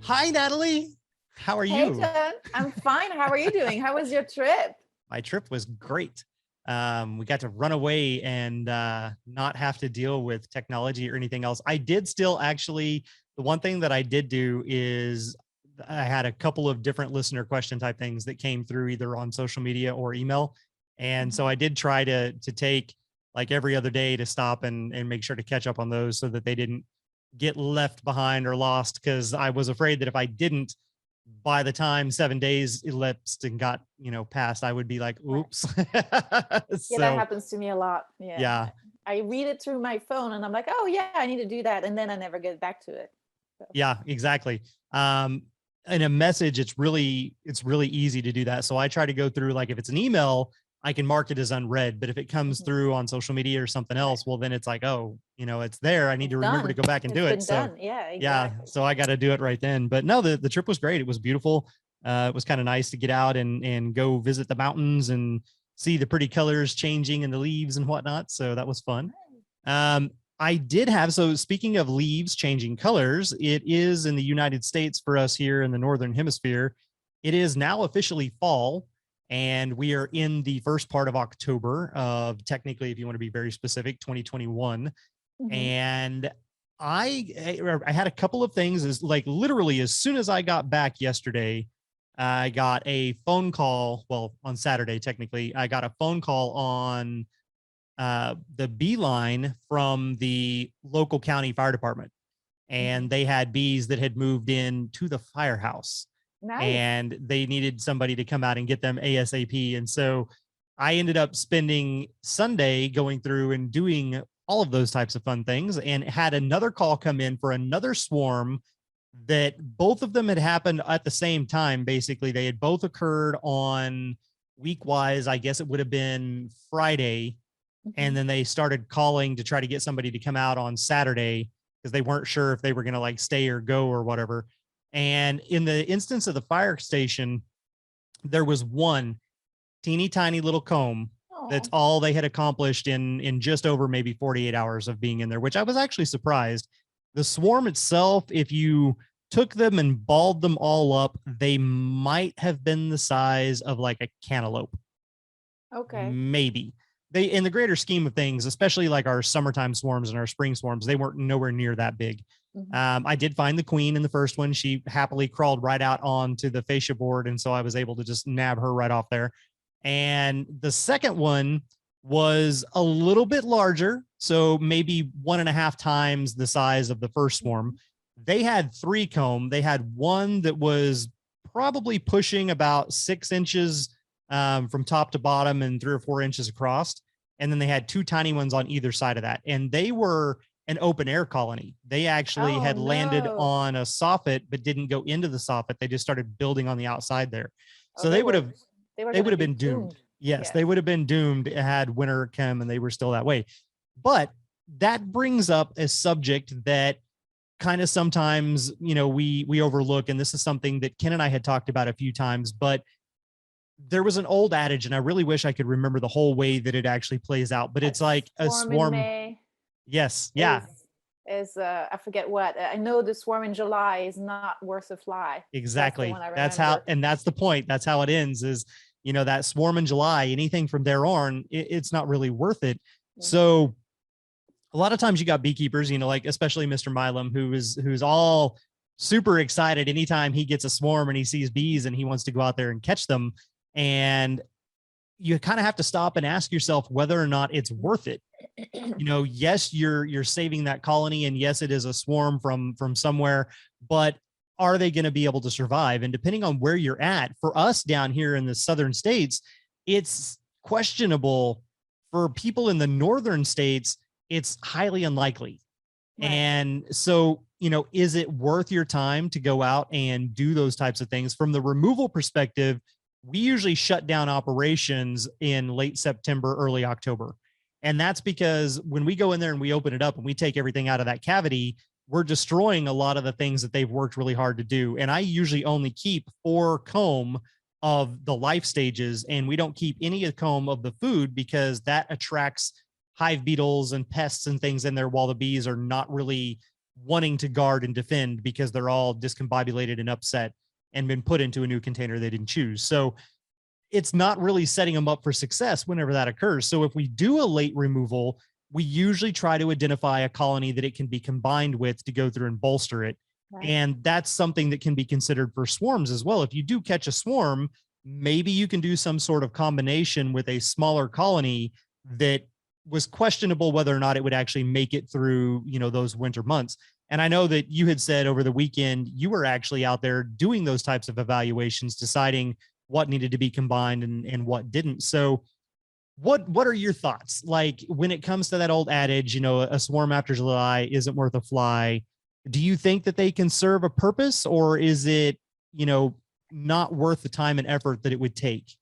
Hi, Natalie. How are Hey, you? Jen. I'm fine. How are you doing? How was your trip? My trip was great. We got to run away and not have to deal with technology or anything else. I did still actually, the one thing that I did do is I had a couple of different listener question type things that came through either on social media or email. And so I did try to take like every other day to stop and make sure to catch up on those so that they didn't get left behind or lost, because I was afraid that if I didn't, by the time 7 days elapsed and got passed, I would be like, Right. oops. Yeah, that So happens to me a lot. Yeah. yeah. I read it through my phone and I'm like, oh, yeah, I need to do that. And then I never get back to it. So, Yeah, exactly. In a message, it's really easy to do that. So I try to go through, like, if it's an email, I can mark it as unread, but if it comes through on social media or something right. else, well, then it's like, oh, it's there. I need It's to remember to done. go back and It's do it. been So done. Yeah, yeah, exactly. so I got to do it right then. But no, the trip was great. It was beautiful. It was kind of nice to get out and go visit the mountains and see the pretty colors changing in the leaves and whatnot. So that was fun. Um, I did have, so speaking of leaves changing colors, it is in the United States for us here in the Northern Hemisphere. It is now officially fall, and we are in the first part of October of, technically, if you want to be very specific, 2021. Mhm. And I had a couple of things, is like literally as soon as I got back yesterday, I got a phone call. Well, on Saturday, technically, I got a phone call on the bee line from the local county fire department, and they had bees that had moved in to the firehouse, Nice. and they needed somebody to come out and get them ASAP. And so I ended up spending Sunday going through and doing all of those types of fun things, and had another call come in for another swarm that both of them had happened at the same time. Basically, they had both occurred on week wise. I guess it would have been Friday, and Mhm. then they started calling to try to get somebody to come out on Saturday because they weren't sure if they were going to like stay or go or whatever. And in the instance of the fire station, there was one teeny tiny little comb. That's Oh, all they had accomplished in just over maybe 48 hours of being in there, which I was actually surprised. The swarm itself, if you took them and balled them all up, they might have been the size of like a cantaloupe, okay. maybe. They, in the greater scheme of things, especially like our summertime swarms and our spring swarms, they weren't nowhere near that big. Mhm. I did find the queen in the first one. She happily crawled right out onto the fascia board, and so I was able to just nab her right off there. And the second one was a little bit larger, so maybe 1.5 times the size of the first swarm. They had three comb. They had one that was probably pushing about 6 inches from top to bottom and 3 or 4 inches across. And then they had two tiny ones on either side of that. And they were an open air colony. They actually Oh, had landed no. on a soffit, but didn't go into the soffit. They just started building on the outside there. Oh, So they were they going would to have be been doomed. doomed. Yes, they Yes. would have been doomed had winter come and they were still that way. But that brings up a subject that kind of sometimes, we overlook, and this is something that Ken and I had talked about a few times. But there was an old adage, and I really wish I could remember the whole way that it actually plays out, but A it's like a swarm in swarm. May Yes, is yeah, I forget what. I know the swarm in July is not worth a fly. That's the one exactly. I That's how, remember. and that's the point. That's how it ends, is, that swarm in July, anything from there on, it's not really worth it. Mhm. So a lot of times you got beekeepers, like especially Mr. Milam, who's all super excited anytime he gets a swarm and he sees bees and he wants to go out there and catch them. And you kind of have to stop and ask yourself whether or not it's worth it. Yes, you're saving that colony, and yes, it is a swarm from somewhere, but are they going to be able to survive? And depending on where you're at, for us down here in the southern states, it's questionable. For people in the northern states, it's highly unlikely. Right. And so, is it worth your time to go out and do those types of things? From the removal perspective, we usually shut down operations in late September, early October. And that's because when we go in there and we open it up and we take everything out of that cavity, we're destroying a lot of the things that they've worked really hard to do. And I usually only keep 4 comb of the life stages, and we don't keep any of comb of the food because that attracts hive beetles and pests and things in there while the bees are not really wanting to guard and defend because they're all discombobulated and upset and been put into a new container they didn't choose. So it's not really setting them up for success whenever that occurs. So if we do a late removal, we usually try to identify a colony that it can be combined with to go through and bolster it. Right. And that's something that can be considered for swarms as well. If you do catch a swarm, maybe you can do some sort of combination with a smaller colony that was questionable whether or not it would actually make it through, those winter months. And I know that you had said over the weekend, you were actually out there doing those types of evaluations, deciding what needed to be combined and what didn't. So what are your thoughts? Like when it comes to that old adage, a swarm after July isn't worth a fly. Do you think that they can serve a purpose, or is it, not worth the time and effort that it would take?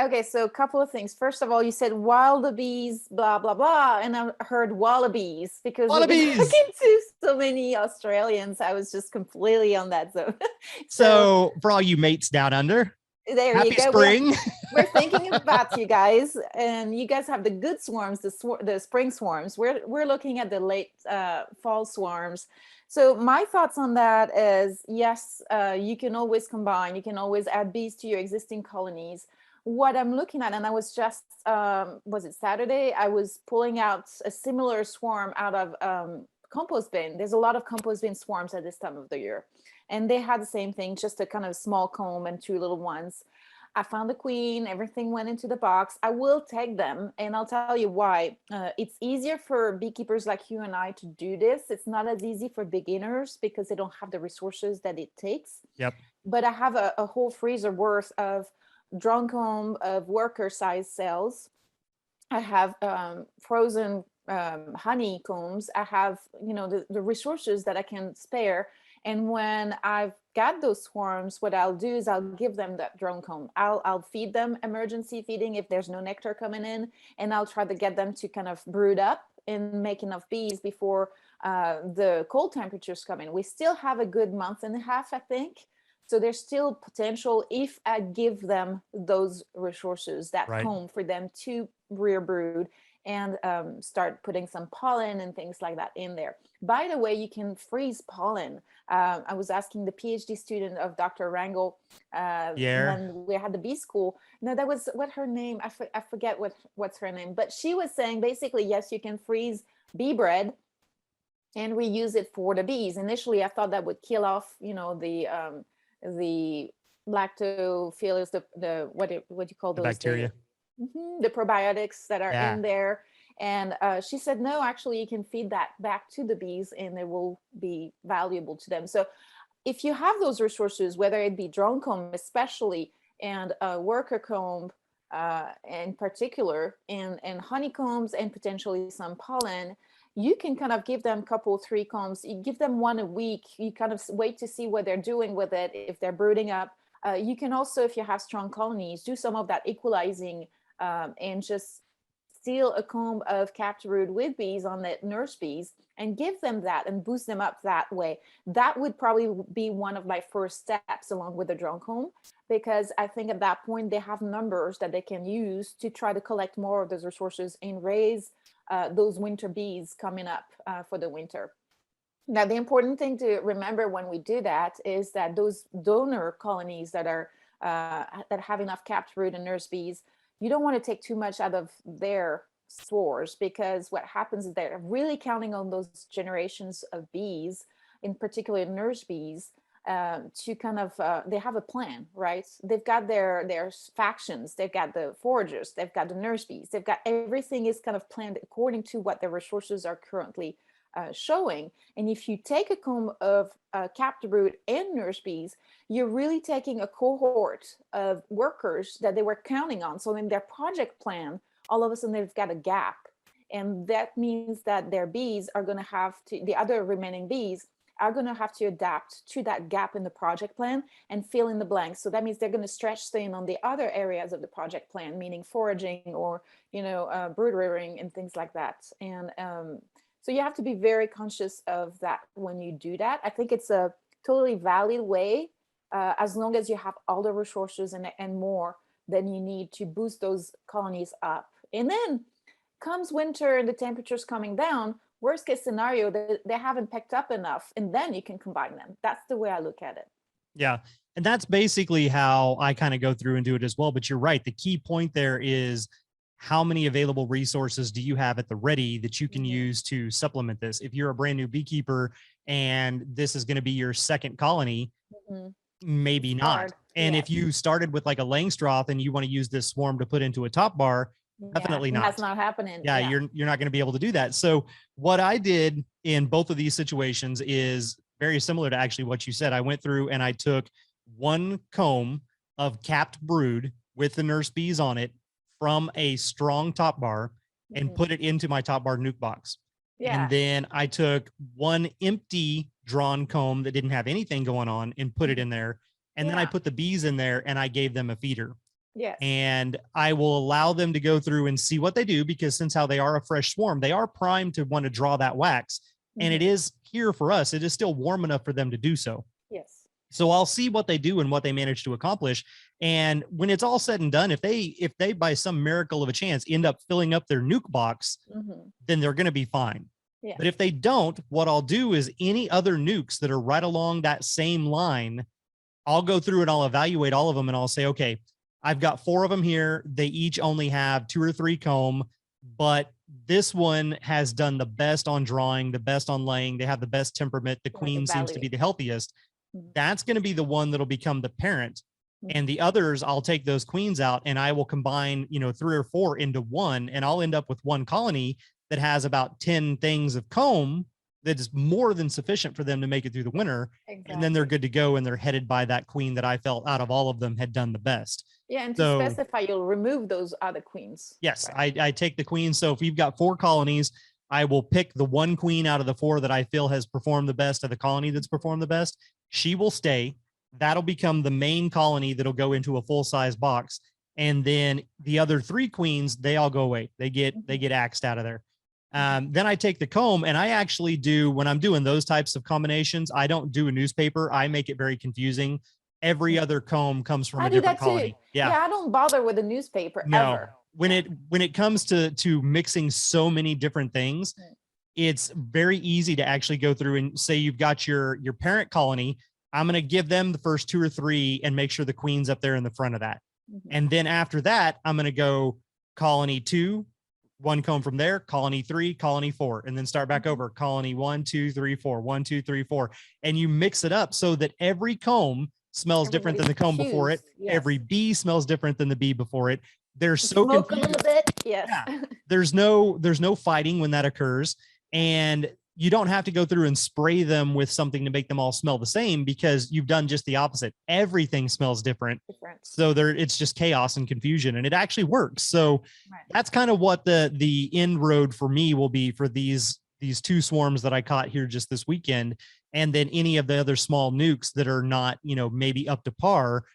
Okay, so a couple of things. First of all, you said wallabies, blah, blah, blah. And I heard wallabies because we've been talking to so many Australians. I was just completely on that zone. So for all you mates down under, there happy you go. Spring. We're thinking about you guys, and you guys have the good swarms, the spring swarms. We're looking at the late fall swarms. So my thoughts on that is, yes, you can always combine. You can always add bees to your existing colonies. What I'm looking at, and I was just, was it Saturday? I was pulling out a similar swarm out of compost bin. There's a lot of compost bin swarms at this time of the year. And they had the same thing, just a kind of small comb and two little ones. I found the queen, everything went into the box. I will tag them, and I'll tell you why. It's easier for beekeepers like you and I to do this. It's not as easy for beginners because they don't have the resources that it takes. Yep. But I have a whole freezer worth of drone comb of worker size cells. I have frozen honeycombs. I have, the resources that I can spare. And when I've got those swarms, what I'll do is I'll give them that drone comb. I'll feed them emergency feeding if there's no nectar coming in, and I'll try to get them to kind of brood up and make enough bees before the cold temperatures come in. We still have a good month and a half, I think. So there's still potential if I give them those resources, that comb for them to rear brood and start putting some pollen and things like that in there. By the way, you can freeze pollen. I was asking the PhD student of Dr. Rangel when we had the bee school. No, that was what her name. I forget what's her name, but she was saying basically, yes, you can freeze bee bread and reuse it for the bees. Initially, I thought that would kill off, the lactophilus, the what do you call those? Bacteria. The probiotics that are in there. And she said, no, actually, you can feed that back to the bees and it will be valuable to them. So if you have those resources, whether it be drone comb, especially, and worker comb in particular, and honeycombs and potentially some pollen, you can kind of give them a couple, 3 combs. You give them one a week. You kind of wait to see what they're doing with it, if they're brooding up. You can also, if you have strong colonies, do some of that equalizing and just steal a comb of capped brood with bees on the nurse bees and give them that and boost them up that way. That would probably be one of my first steps along with the drone comb, because I think at that point they have numbers that they can use to try to collect more of those resources and raise those winter bees coming up for the winter. Now, the important thing to remember when we do that is that those donor colonies that are that have enough capped brood and nurse bees, you don't want to take too much out of their stores, because what happens is they're really counting on those generations of bees, in particular nurse bees, to kind of they have a plan, right? They've got their factions, they've got the foragers, they've got the nurse bees, they've got everything is kind of planned according to what their resources are currently showing. And if you take a comb of capped brood and nurse bees, you're really taking a cohort of workers that they were counting on. So in their project plan, all of a sudden they've got a gap, and that means that their bees are going to have to, the other remaining bees are going to have to adapt to that gap in the project plan and fill in the blanks. So that means they're going to stretch thin on the other areas of the project plan, meaning foraging or, brood rearing and things like that. And so you have to be very conscious of that when you do that. I think it's a totally valid way, as long as you have all the resources and more than you need to boost those colonies up. And then comes winter and the temperature's coming down, worst case scenario, they haven't picked up enough, and then you can combine them. That's the way I look at it. Yeah. And that's basically how I kind of go through and do it as well. But you're right. The key point there is how many available resources do you have at the ready that you can use to supplement this? If you're a brand new beekeeper and this is going to be your second colony, maybe not. And if you started with like a Langstroth and you want to use this swarm to put into a top bar, definitely not. That's not happening. Yeah, you're not going to be able to do that. So what I did in both of these situations is very similar to actually what you said. I went through and I took one comb of capped brood with the nurse bees on it from a strong top bar and put it into my top bar nuke box. And then I took one empty drawn comb that didn't have anything going on and put it in there. And then I put the bees in there and I gave them a feeder. Yes. And I will allow them to go through and see what they do, because since how they are a fresh swarm, they are primed to want to draw that wax. And it is here for us. It is still warm enough for them to do so. Yes. So I'll see what they do and what they manage to accomplish. And when it's all said and done, if they by some miracle of a chance end up filling up their nuke box, then they're going to be fine. Yeah. But if they don't, what I'll do is any other nukes that are right along that same line, I'll go through and I'll evaluate all of them and I'll say, okay, I've got 4 of them here. They each only have 2 or 3 comb, but this one has done the best on drawing, the best on laying. They have the best temperament. The queen seems to be the healthiest. That's going to be the one that'll become the parent. And the others, I'll take those queens out and I will combine, 3 or 4 into one, and I'll end up with one colony that has about 10 things of comb that is more than sufficient for them to make it through the winter. Exactly. And then they're good to go, and they're headed by that queen that I felt out of all of them had done the best. Yeah, and to specify, you'll remove those other queens. Yes, right? I take the queen. So if you've got 4 colonies, I will pick the one queen out of the 4 that I feel has performed the best of the colony that's performed the best. She will stay. That'll become the main colony that'll go into a full-size box. And then the other 3 queens, they all go away. They get axed out of there. Then I take the comb, and I actually do, when I'm doing those types of combinations, I don't do a newspaper. I make it very confusing. Every other comb comes from a different colony. Yeah, I don't bother with a newspaper ever. When it comes to mixing so many different things, it's very easy to actually go through and say you've got your parent colony. I'm going to give them the first 2 or 3 and make sure the queen's up there in the front of that. And then after that, I'm going to go colony 2, 1 comb from there, colony 3, colony 4, and then start back over colony 1, 2, 3, 4, 1, 2, 3, 4. And you mix it up so that every comb smells different than the comb before it. Yes. Every bee smells different than the bee before it. They're so smoke confused. A little bit. Yes. Yeah. There's no fighting when that occurs. And you don't have to go through and spray them with something to make them all smell the same, because you've done just the opposite. Everything smells different. So it's just chaos and confusion, and it actually works. So that's kind of what the end road for me will be for these 2 swarms that I caught here just this weekend. And then any of the other small nukes that are not, maybe up to par,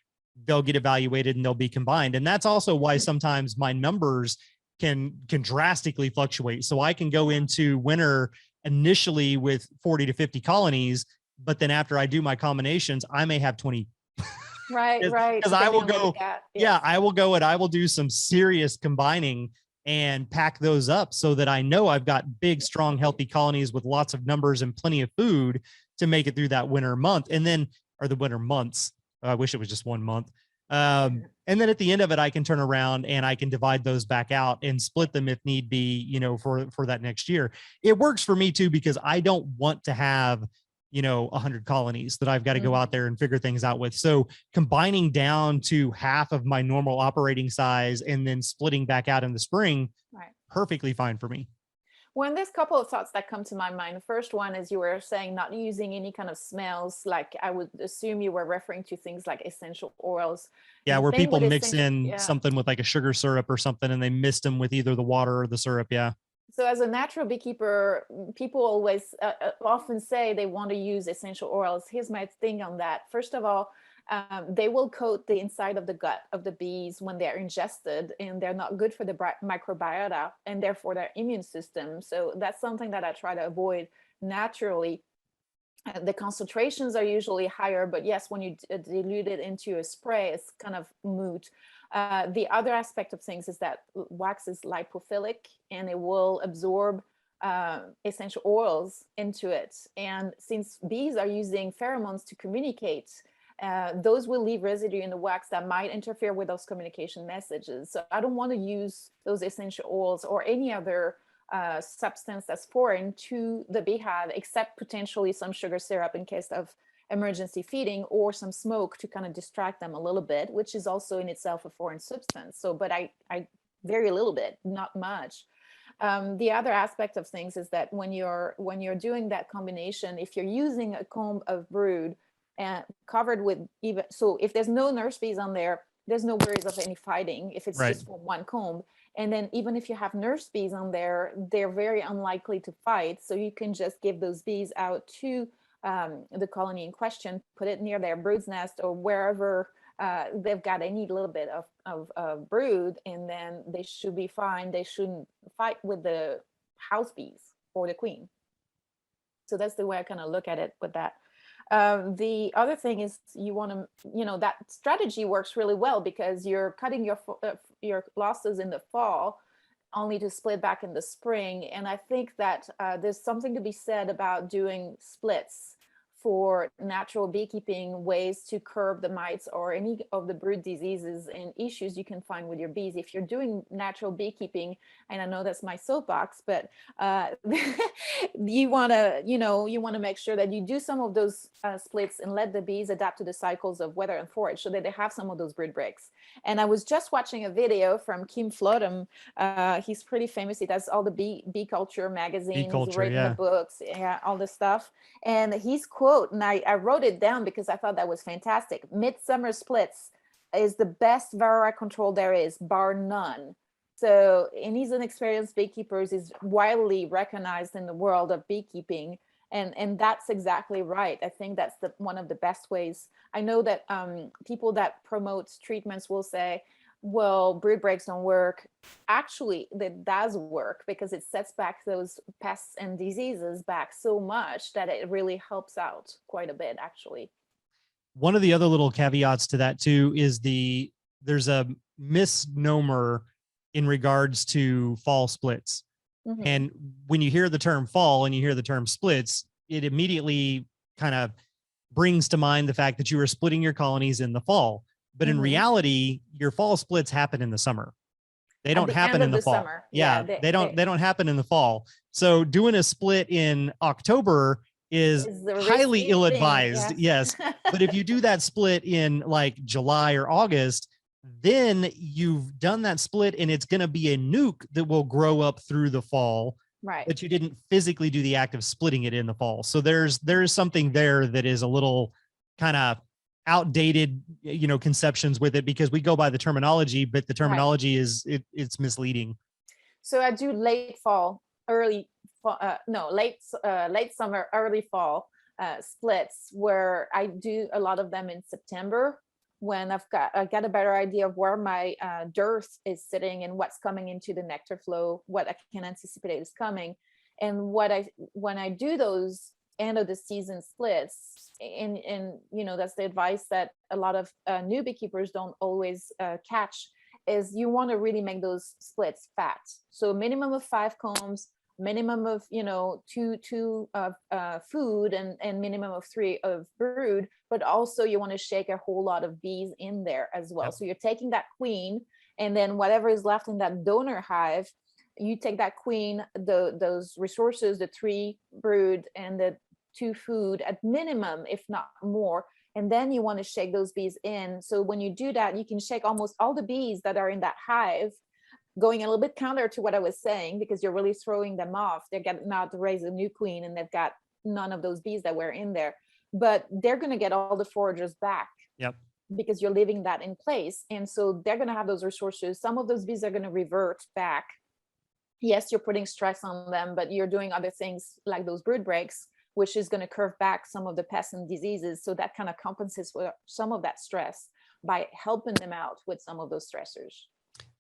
they'll get evaluated and they'll be combined. And that's also why sometimes my numbers can drastically fluctuate. So I can go into winter initially with 40 to 50 colonies, but then after I do my combinations, I may have 20. Right. Because I will go, I will go and I will do some serious combining and pack those up so that I know I've got big, strong, healthy colonies with lots of numbers and plenty of food to make it through that winter month. And then, or the winter months. I wish it was just 1 month. And then at the end of it, I can turn around and I can divide those back out and split them if need be, for that next year. It works for me too, because I don't want to have, 100 colonies that I've got to go out there and figure things out with. So combining down to half of my normal operating size and then splitting back out in the spring, perfectly fine for me. Well, there's a couple of thoughts that come to my mind. The first one is you were saying not using any kind of smells. Like I would assume you were referring to things like essential oils. Yeah, where people mix in something with like a sugar syrup or something, and they mist them with either the water or the syrup. Yeah. So as a natural beekeeper, people always often say they want to use essential oils. Here's my thing on that. First of all, they will coat the inside of the gut of the bees when they're ingested, and they're not good for the microbiota and therefore their immune system. So that's something that I try to avoid naturally. The concentrations are usually higher, but yes, when you dilute it into a spray, it's kind of moot. The other aspect of things is that wax is lipophilic, and it will absorb essential oils into it. And since bees are using pheromones to communicate, those will leave residue in the wax that might interfere with those communication messages. So I don't want to use those essential oils or any other substance that's foreign to the beehive, except potentially some sugar syrup in case of emergency feeding, or some smoke to kind of distract them a little bit, which is also in itself a foreign substance. So, but I very little bit, not much. The other aspect of things is that when you're doing that combination, if you're using a comb of brood and covered with even, so if there's no nurse bees on there, there's no worries of any fighting if it's just for one comb. And then even if you have nurse bees on there, they're very unlikely to fight. So you can just give those bees out to the colony in question, put it near their brood's nest or wherever they've got any little bit of brood, and then they should be fine. They shouldn't fight with the house bees or the queen. So that's the way I kind of look at it with that. The other thing is you want to, that strategy works really well because you're cutting your losses in the fall only to split back in the spring. And I think that there's something to be said about doing splits for natural beekeeping ways to curb the mites or any of the brood diseases and issues you can find with your bees. If you're doing natural beekeeping, and I know that's my soapbox, but you want to make sure that you do some of those splits and let the bees adapt to the cycles of weather and forage so that they have some of those brood breaks. And I was just watching a video from Kim Flodham. He's pretty famous. He does all the bee culture magazines, he's written the books, all the stuff. And his quote, and I wrote it down because I thought that was fantastic. Midsummer splits is the best varroa control there is, bar none. So, and he's an experienced beekeeper, is widely recognized in the world of beekeeping. And that's exactly right. I think that's one of the best ways. I know that people that promote treatments will say, well, brood breaks don't work. Actually, that does work because it sets back those pests and diseases back so much that it really helps out quite a bit, actually. One of the other little caveats to that too is there's a misnomer in regards to fall splits. Mm-hmm. And when you hear the term fall and you hear the term splits, it immediately kind of brings to mind the fact that you are splitting your colonies in the fall. But in reality, your fall splits happen in the summer. They don't happen in the fall. Summer. Yeah, they don't happen in the fall. So doing a split in October is highly ill-advised. Yes. But if you do that split in like July or August, then you've done that split and it's going to be a nuke that will grow up through the fall. Right. But you didn't physically do the act of splitting it in the fall. So there's something there that is a little kind of outdated, conceptions with it, because we go by the terminology, but the terminology it's misleading. So I do late fall, late summer, early fall splits where I do a lot of them in September when I got a better idea of where my dearth is sitting and what's coming into the nectar flow, what I can anticipate is coming. And when I do those end of the season splits, and that's the advice that a lot of new beekeepers don't always catch, is you want to really make those splits fat. So minimum of 5 combs, minimum of 2 of food, and minimum of 3 of brood, but also you want to shake a whole lot of bees in there as well. Yep. So you're taking that queen, and then whatever is left in that donor hive, you take that queen, those resources, the 3 brood and the 2 food at minimum, if not more, and then you want to shake those bees in. So when you do that, you can shake almost all the bees that are in that hive, going a little bit counter to what I was saying, because you're really throwing them off. They're getting out to raise a new queen and they've got none of those bees that were in there, but they're going to get all the foragers back. Yep. Because you're leaving that in place. And so they're going to have those resources. Some of those bees are going to revert back. Yes, you're putting stress on them, but you're doing other things like those brood breaks, which is going to curve back some of the pests and diseases. So that kind of compensates for some of that stress by helping them out with some of those stressors.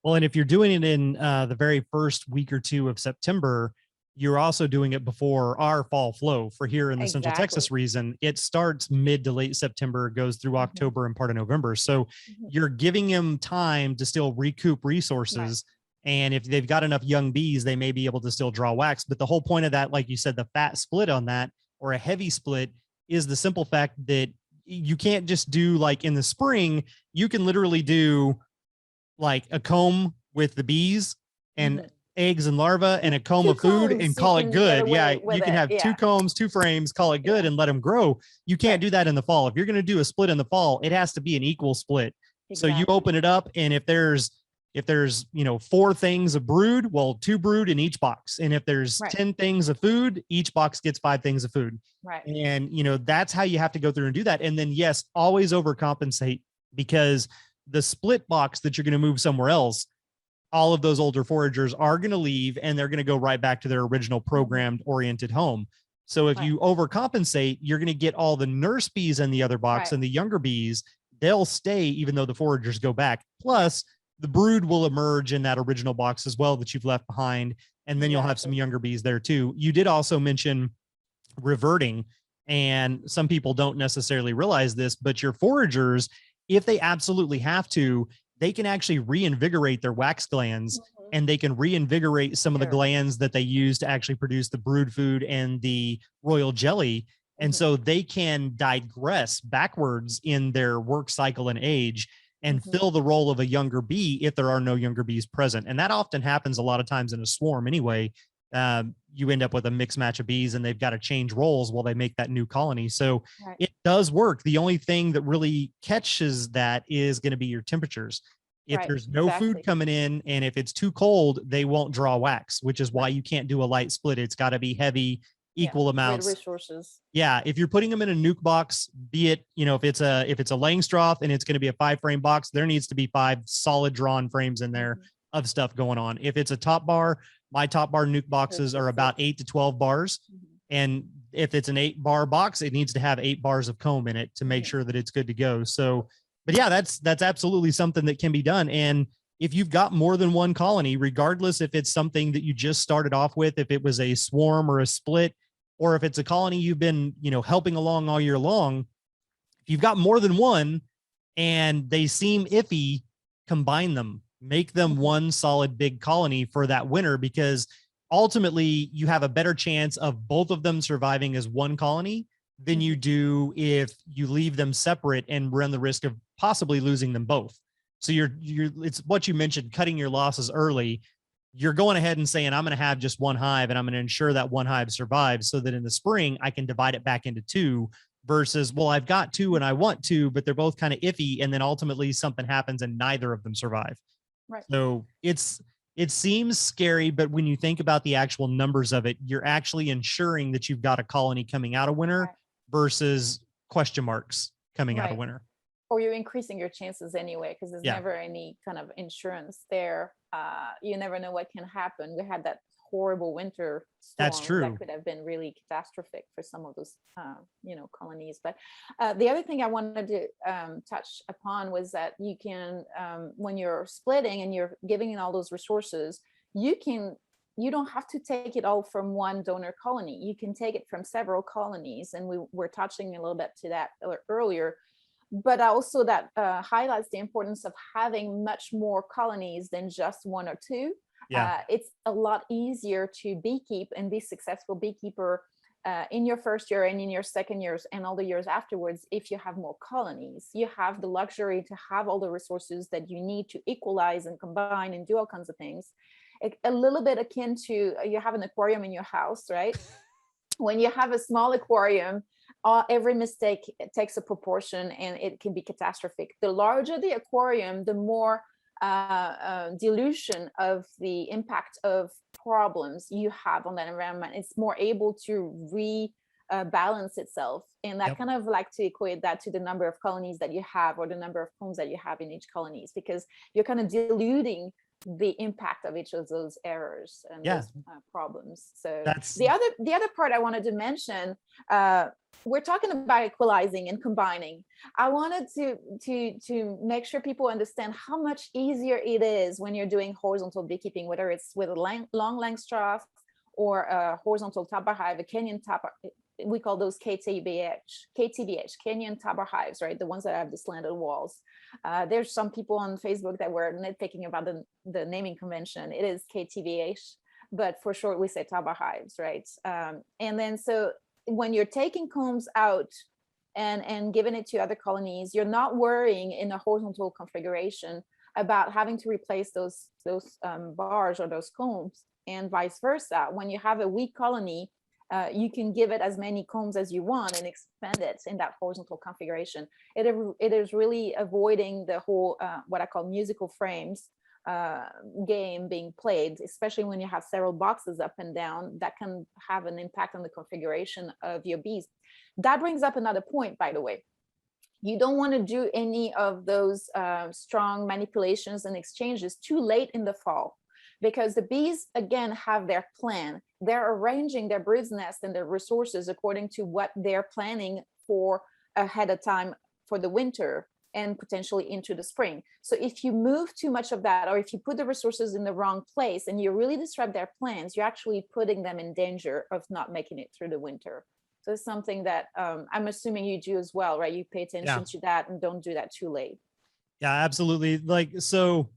Well, and if you're doing it in the very first week or 2 of September, you're also doing it before our fall flow. For here in the Central Texas region, it starts mid to late September, goes through October and part of November. So you're giving them time to still recoup resources. Right. And if they've got enough young bees, they may be able to still draw wax. But the whole point of that, like you said, the fat split on that, or a heavy split, is the simple fact that you can't just do, like in the spring, you can literally do like a comb with the bees and eggs and larvae and a comb Two of food combs, and you call it can get good. Yeah, away with you can it. have two combs, two frames, call it good, and let them grow. You can't do that in the fall. If you're going to do a split in the fall, it has to be an equal split. So you open it up, and if there's 4 things of brood, well, 2 brood in each box. And if there's 10 things of food, each box gets 5 things of food. Right. And that's how you have to go through and do that. And then yes, always overcompensate, because the split box that you're going to move somewhere else, all of those older foragers are going to leave, and they're going to go right back to their original programmed oriented home. So if you overcompensate, you're going to get all the nurse bees in the other box, and the younger bees, they'll stay even though the foragers go back. Plus the brood will emerge in that original box as well that you've left behind. And then you'll have some younger bees there too. You did also mention reverting, and some people don't necessarily realize this, but your foragers, if they absolutely have to, they can actually reinvigorate their wax glands, and they can reinvigorate some of the glands that they use to actually produce the brood food and the royal jelly. And so they can digress backwards in their work cycle and age and fill the role of a younger bee if there are no younger bees present. And that often happens a lot of times in a swarm anyway. You end up with a mixed match of bees, and they've got to change roles while they make that new colony. So it does work. The only thing that really catches that is going to be your temperatures. If there's no food coming in, and if it's too cold, they won't draw wax, which is why you can't do a light split. It's got to be heavy, equal amounts. Resources. Yeah, if you're putting them in a nuke box, be it, if it's a Langstroth and it's going to be a 5-frame box, there needs to be 5 solid drawn frames in there of stuff going on. If it's a top bar, my top bar nuke boxes are about 8 to 12 bars. And if it's an 8-bar box, it needs to have 8 bars of comb in it to make sure that it's good to go. So, but yeah, that's absolutely something that can be done. And if you've got more than one colony, regardless if it's something that you just started off with, if it was a swarm or a split, or if it's a colony you've been, helping along all year long, if you've got more than one and they seem iffy, combine them, make them one solid big colony for that winter, because ultimately you have a better chance of both of them surviving as one colony than you do if you leave them separate and run the risk of possibly losing them both. So it's what you mentioned, cutting your losses early. You're going ahead and saying, I'm going to have just one hive, and I'm going to ensure that one hive survives, so that in the spring I can divide it back into 2, versus, well, I've got 2 and I want 2, but they're both kind of iffy. And then ultimately something happens and neither of them survive. Right. So it seems scary, but when you think about the actual numbers of it, you're actually ensuring that you've got a colony coming out of winter versus question marks coming out of winter. Or you're increasing your chances anyway, because there's never any kind of insurance there. You never know what can happen. We had that horrible winter storm. That's true. That could have been really catastrophic for some of those, colonies. But the other thing I wanted to touch upon was that you can, when you're splitting and you're giving in all those resources, you don't have to take it all from one donor colony. You can take it from several colonies. And we were touching a little bit to that earlier. But also that highlights the importance of having much more colonies than just 1 or 2. Yeah. It's a lot easier to beekeep and be successful beekeeper in your first year and in your second years and all the years afterwards if you have more colonies. You have the luxury to have all the resources that you need to equalize and combine and do all kinds of things. A little bit akin to, you have an aquarium in your house, right? When you have a small aquarium, every mistake takes a proportion and it can be catastrophic. The larger the aquarium, the more dilution of the impact of problems you have on that environment. It's more able to rebalance itself. And that kind of like to equate that to the number of colonies that you have, or the number of combs that you have in each colonies, because you're kind of diluting the impact of each of those errors and those problems. So the other part I wanted to mention, we're talking about equalizing and combining. I wanted to make sure people understand how much easier it is when you're doing horizontal beekeeping, whether it's with a long Langstroth or a horizontal top bar hive, a Kenyan top we call those KTBH, Kenyan Tower hives, right? The ones that have the slanted walls. There's some people on Facebook that were nitpicking about the naming convention. It is KTBH, but for short we say Tower hives, right? And then so when you're taking combs out and giving it to other colonies, you're not worrying in a horizontal configuration about having to replace those bars or those combs, and vice versa. When you have a weak colony, you can give it as many combs as you want and expand it in that horizontal configuration. It is really avoiding the whole what I call musical frames game being played, especially when you have several boxes up and down. That can have an impact on the configuration of your bees. That brings up another point, by the way. You don't want to do any of those strong manipulations and exchanges too late in the fall, because the bees, again, have their plan. They're arranging their brood's nest and their resources according to what they're planning for ahead of time for the winter and potentially into the spring. So if you move too much of that, or if you put the resources in the wrong place and you really disrupt their plans, you're actually putting them in danger of not making it through the winter. So it's something that I'm assuming you do as well, right? You pay attention to that and don't do that too late. Yeah, absolutely. Like, so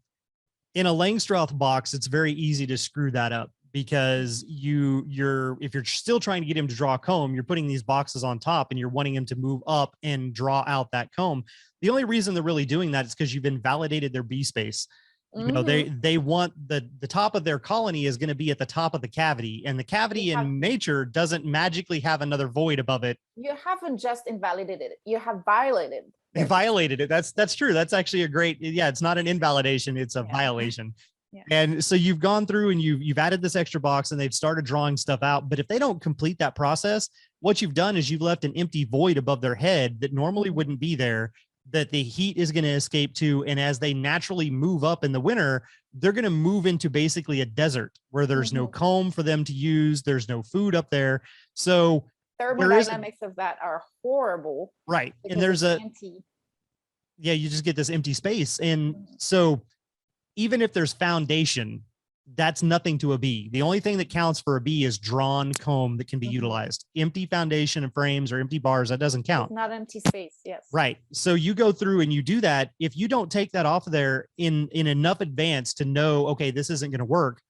in a Langstroth box, it's very easy to screw that up, because if you're still trying to get him to draw a comb, you're putting these boxes on top and you're wanting him to move up and draw out that comb. The only reason they're really doing that is because you've invalidated their bee space. You know, they want the top of their colony is going to be at the top of the cavity, and the cavity in nature doesn't magically have another void above it. You haven't just invalidated it, you have violated. They violated it. That's true. That's actually a great, yeah, it's not an invalidation, it's a violation. Yeah. And so you've gone through and you've added this extra box and they've started drawing stuff out. But if they don't complete that process, what you've done is you've left an empty void above their head that normally wouldn't be there, that the heat is going to escape to. And as they naturally move up in the winter, they're going to move into basically a desert where there's no comb for them to use. There's no food up there. So thermodynamics of that are horrible. Right. And there's empty. Yeah, you just get this empty space. And so even if there's foundation, that's nothing to a bee. The only thing that counts for a bee is drawn comb that can be utilized. Empty foundation and frames or empty bars, that doesn't count. It's not empty space. Yes. Right. So you go through and you do that. If you don't take that off of there in enough advance to know, okay, this isn't going to work,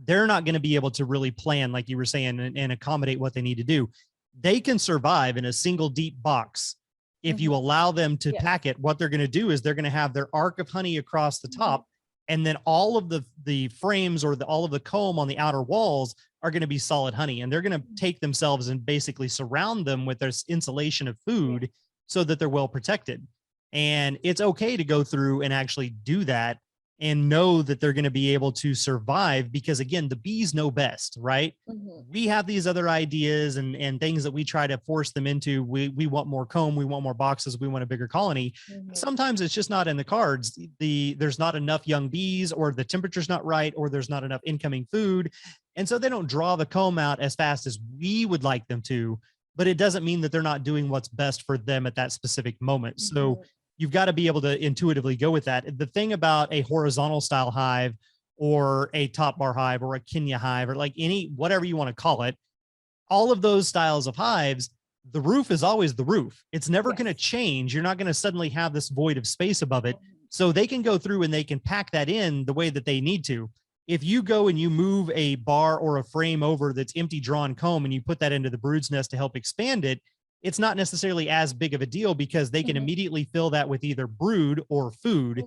they're not going to be able to really plan, like you were saying, and accommodate what they need to do. They can survive in a single deep box. If you allow them to pack it, what they're going to do is they're going to have their arc of honey across the top. And then all of the frames or all of the comb on the outer walls are going to be solid honey. And they're going to take themselves and basically surround them with this insulation of food so that they're well protected. And it's okay to go through and actually do that and know that they're going to be able to survive, because again, the bees know best, right? We have these other ideas and things that we try to force them into. We want more comb, we want more boxes, we want a bigger colony. Sometimes it's just not in the cards. There's not enough young bees, or the temperature's not right, or there's not enough incoming food. And so they don't draw the comb out as fast as we would like them to, but it doesn't mean that they're not doing what's best for them at that specific moment. So you've got to be able to intuitively go with that. The thing about a horizontal style hive or a top bar hive or a Kenya hive, or like whatever you want to call it, all of those styles of hives, the roof is always the roof. It's never going to change. You're not going to suddenly have this void of space above it. So they can go through and they can pack that in the way that they need to. If you go and you move a bar or a frame over that's empty drawn comb and you put that into the brood's nest to help expand it, it's not necessarily as big of a deal, because they can immediately fill that with either brood or food.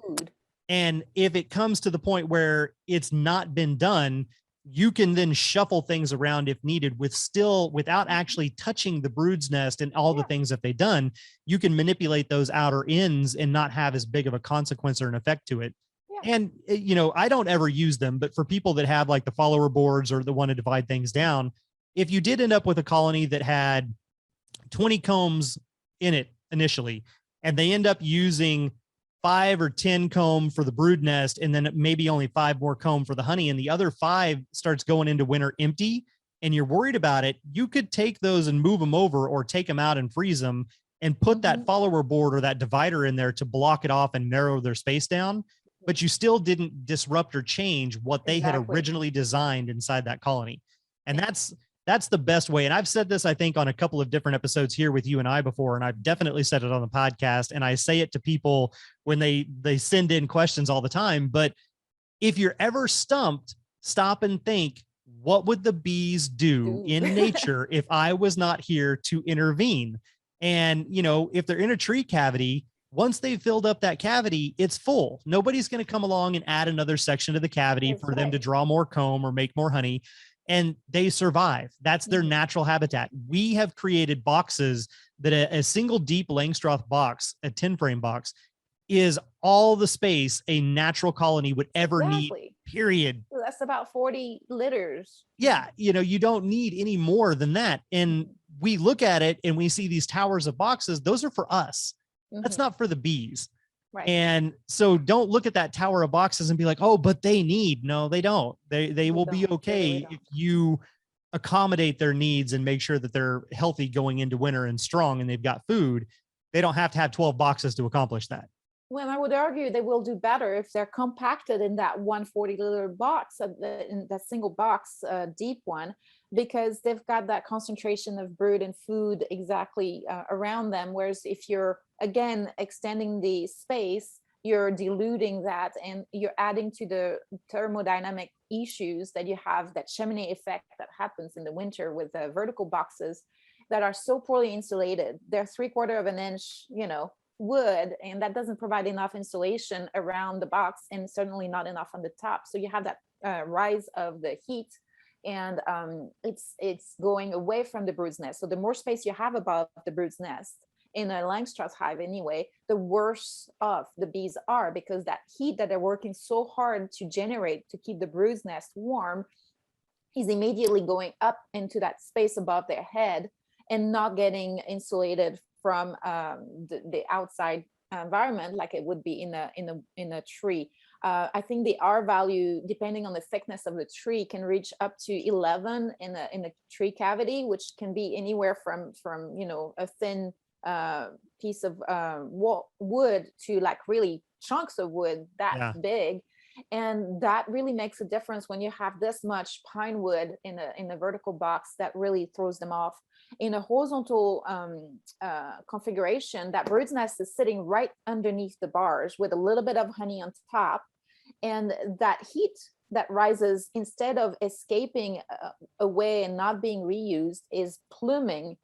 And if it comes to the point where it's not been done, you can then shuffle things around if needed without actually touching the brood's nest and all the things that they've done. You can manipulate those outer ends and not have as big of a consequence or an effect to it. And, you know, I don't ever use them, but for people that have like the follower boards or the want to divide things down, if you did end up with a colony that had 20 combs in it initially, and they end up using 5 or 10 comb for the brood nest, and then maybe only 5 more comb for the honey, and the other 5 starts going into winter empty, and you're worried about it, you could take those and move them over, or take them out and freeze them and put that follower board or that divider in there to block it off and narrow their space down. But you still didn't disrupt or change what they had originally designed inside that colony. And that's the best way. And I've said this, I think, on a couple of different episodes here with you and I before, and I've definitely said it on the podcast, and I say it to people when they send in questions all the time. But if you're ever stumped, stop and think, what would the bees do in nature if I was not here to intervene? And, you know, if they're in a tree cavity, once they've filled up that cavity, it's full. Nobody's going to come along and add another section to the cavity for them to draw more comb or make more honey. And they survive. That's their natural habitat. We have created boxes that a single deep Langstroth box, a 10 frame box, is all the space a natural colony would ever need, period. That's about 40 litters. Yeah. You know, you don't need any more than that. And we look at it and we see these towers of boxes. Those are for us. That's not for the bees. Right. And so don't look at that tower of boxes and be like, oh, but they need. No, they don't. They will be okay if you accommodate their needs and make sure that they're healthy going into winter and strong and they've got food. They don't have to have 12 boxes to accomplish that. Well, I would argue they will do better if they're compacted in that 140 liter box, in that single box, deep one, because they've got that concentration of brood and food exactly around them. Whereas if you're, again, extending the space, you're diluting that and you're adding to the thermodynamic issues that you have, that chimney effect that happens in the winter with the vertical boxes that are so poorly insulated. They're 3/4 of an inch, you know, wood, and that doesn't provide enough insulation around the box, and certainly not enough on the top. So you have that rise of the heat, and it's going away from the brood's nest. So the more space you have above the brood's nest in a Langstroth hive anyway, the worse off the bees are, because that heat that they're working so hard to generate to keep the brood's nest warm is immediately going up into that space above their head and not getting insulated from the outside environment like it would be in a tree. I think the R value, depending on the thickness of the tree, can reach up to 11 in a tree cavity, which can be anywhere from you know, a thin piece of wood to like really chunks of wood that big. And that really makes a difference when you have this much pine wood in a vertical box. That really throws them off. In a horizontal configuration, that bird's nest is sitting right underneath the bars with a little bit of honey on top, and that heat that rises, instead of escaping away and not being reused, is pluming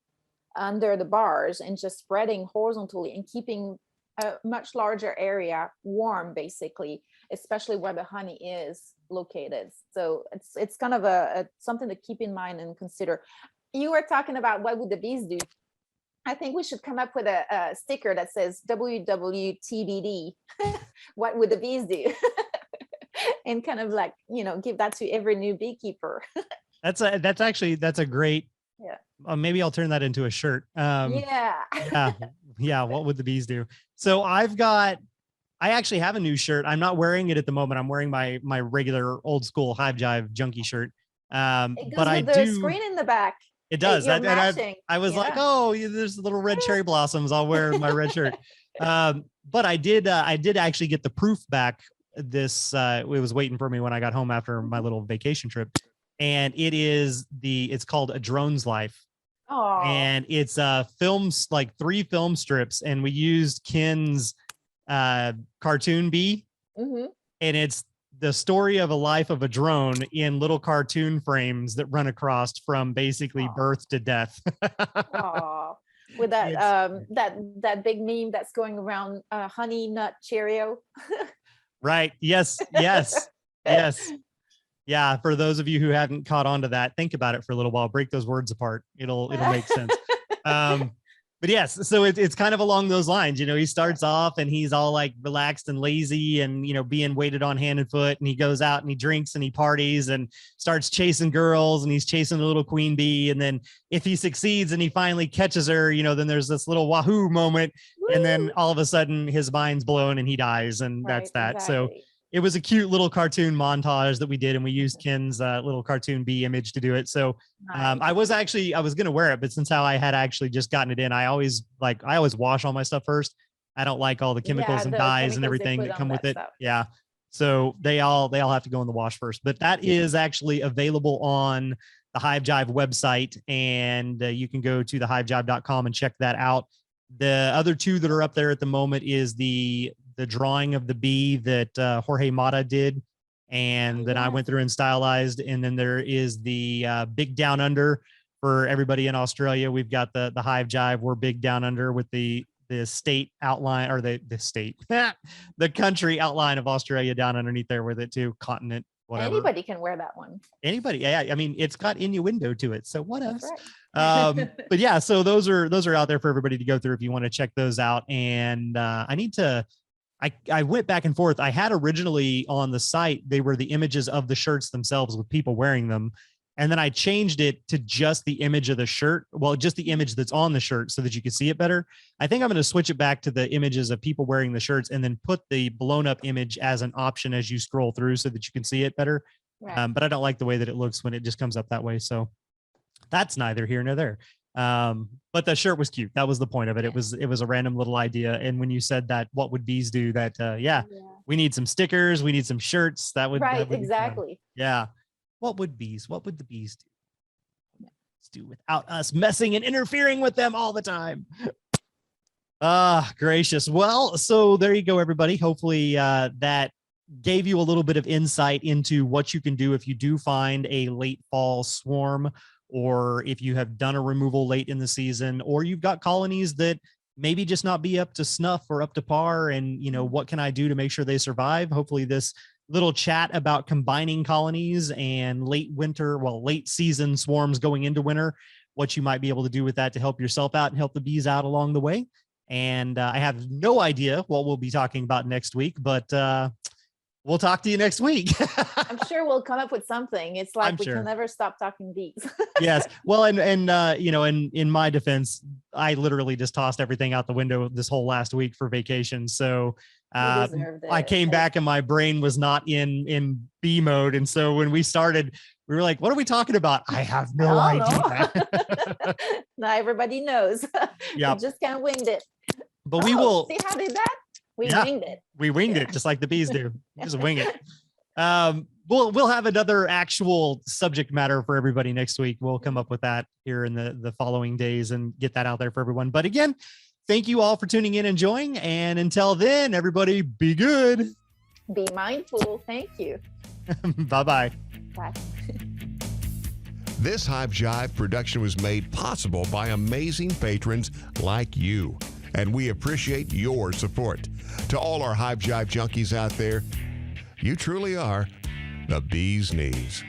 under the bars and just spreading horizontally and keeping a much larger area warm, basically, especially where the honey is located. So it's kind of something to keep in mind and consider. You were talking about what would the bees do. I think we should come up with a sticker that says WWTBD. What would the bees do? And kind of like, you know, give that to every new beekeeper. That's a great. Yeah. Maybe I'll turn that into a shirt. Yeah. What would the bees do? So I actually have a new shirt. I'm not wearing it at the moment. I'm wearing my regular old school Hive Jive junkie shirt. But I do. Screen in the back. It does. I was like, oh, there's little red cherry blossoms. I'll wear my red shirt. But I did actually get the proof back. It was waiting for me when I got home after my little vacation trip. And it's called A Drone's Life. Oh. And it's films, like 3 film strips. And we used Ken's cartoon bee. Mm-hmm. And it's the story of a life of a drone in little cartoon frames that run across from basically birth to death. With that big meme that's going around, honey nut Cheerio. Right. Yes. Yeah. For those of you who haven't caught on to that, think about it for a little while, break those words apart. It'll make sense. But yes, so it's kind of along those lines. You know, he starts off and he's all like relaxed and lazy and, you know, being waited on hand and foot. And he goes out and he drinks and he parties and starts chasing girls, and he's chasing the little queen bee. And then if he succeeds and he finally catches her, you know, then there's this little wahoo moment. Woo! And then all of a sudden his mind's blown and he dies. And that's that. Exactly. So it was a cute little cartoon montage that we did, and we used Ken's little cartoon bee image to do it. So I was going to wear it, but since how I had actually just gotten it in, I always wash all my stuff first. I don't like all the chemicals and dyes and everything that come with it. Stuff. Yeah. So they all have to go in the wash first, but that is actually available on the Hive Jive website, and you can go to thehivejive.com and check that out. The other two that are up there at the moment is the drawing of the bee that Jorge Mata did, and then I went through and stylized. And then there is the Big Down Under for everybody in Australia. We've got the Hive Jive. We're Big Down Under with the state outline, or the state, the country outline of Australia down underneath there with it too. Continent, whatever. Anybody can wear that one. Anybody. Yeah. I mean, it's got innuendo to it. So what else? Right. But yeah, so those are out there for everybody to go through if you want to check those out. And I went back and forth. I had originally on the site, they were the images of the shirts themselves with people wearing them. And then I changed it to just the image of the shirt. Well, just the image that's on the shirt so that you can see it better. I think I'm going to switch it back to the images of people wearing the shirts, and then put the blown up image as an option as you scroll through so that you can see it better. Right. But I don't like the way that it looks when it just comes up that way. So that's neither here nor there. But the shirt was cute. That was the point of it. It was a random little idea. And when you said that, what would bees do? That, we need some stickers. We need some shirts. That would, right. That would Exactly. Yeah. What would the bees do without us messing and interfering with them all the time? Gracious. Well, so there you go, everybody. Hopefully that gave you a little bit of insight into what you can do if you do find a late fall swarm, or if you have done a removal late in the season, or you've got colonies that maybe just not be up to snuff or up to par. And, what can I do to make sure they survive? Hopefully this little chat about combining colonies and late season swarms going into winter, what you might be able to do with that to help yourself out and help the bees out along the way. And I have no idea what we'll be talking about next week, but we'll talk to you next week. I'm sure we'll come up with something. It's like can never stop talking bees. Yes. Well, and in my defense, I literally just tossed everything out the window this whole last week for vacation. So I came back and my brain was not in bee mode. And so when we started, we were like, what are we talking about? I have no idea. Now everybody knows. Yeah. We just kind of winged it. But we will see how did that? We winged it. We winged it just like the bees do. Just wing it. We'll have another actual subject matter for everybody next week. We'll come up with that here in the following days and get that out there for everyone. But again, thank you all for tuning in and enjoying. And until then, everybody be good. Be mindful. Thank you. Bye-bye. Bye. This Hive Jive production was made possible by amazing patrons like you, and we appreciate your support. To all our Hive Jive junkies out there, you truly are the bee's knees.